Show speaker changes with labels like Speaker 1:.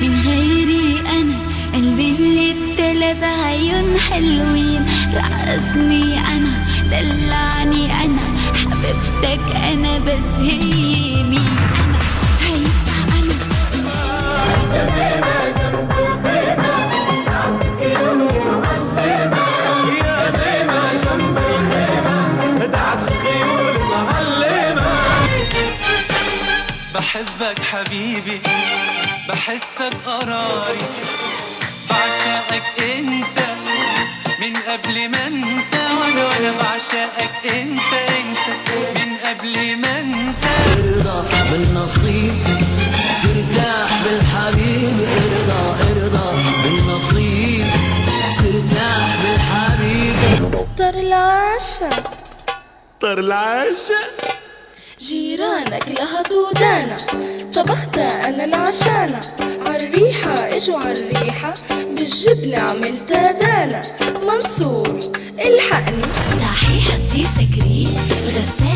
Speaker 1: من غيري أنا قلبي اللي ابتلى بعيون حلوين، رقصني أنا دلعني أنا حبيبتك أنا، بس هي مين أنا؟ هيفا أنا
Speaker 2: بحبك حبيبي، بحسك قراري، بعشقك انت من قبل ما انت، وانا بعشقك انت من قبل ما انت.
Speaker 3: ارضى بالنصيب ترتاح بالحبيب، ارضى بالنصيب ترتاح بالحبيب.
Speaker 4: طر
Speaker 5: العاشق
Speaker 4: جيرانك لهطوا دانا، طبختها انا العشانة، عالريحة اجوا عالريحة، بالجبنة عملتها دانا. منصور الحقني
Speaker 1: تعي حطي سكري الغسالة